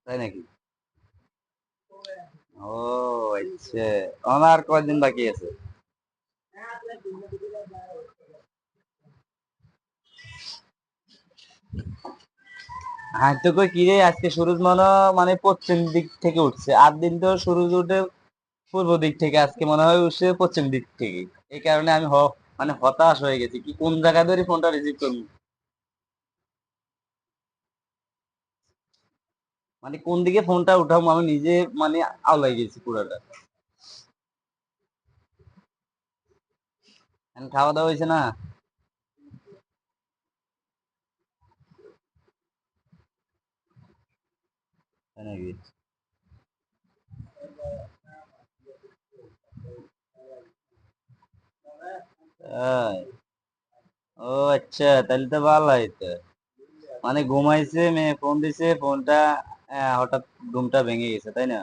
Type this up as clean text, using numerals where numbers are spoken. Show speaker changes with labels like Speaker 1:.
Speaker 1: তাই নাকি? ও আচ্ছা, আমার আর কয়দিন বাকি আছে? হ্যাঁ তো কই কি রে, আজকে সূরজ মানে পশ্চিম দিক থেকে উঠছে, আর দিন তো সূরজ উঠে পূর্ব দিক থেকে, আজকে মনে হয় উঠছে পশ্চিম দিক থেকে। এই কারণে আমি মানে হতাশ হয়ে গেছি, কি কোন জায়গা ধরে ফোনটা রিসিভ করবো, মানে কোন দিকে ফোনটা উঠাবো আমি নিজে মানে আওলাই গেছি পুরাটা। এখন খাওয়া দাওয়া হয়েছে না? তাই নাকি? তাই? ও আচ্ছা, তাহলে তো ভালো হইতো। মানে ঘুমাইছে, মেয়ে ফোন দিছে, ফোনটা হঠাৎ ঘুমটা ভেঙে গেছে, তাই না?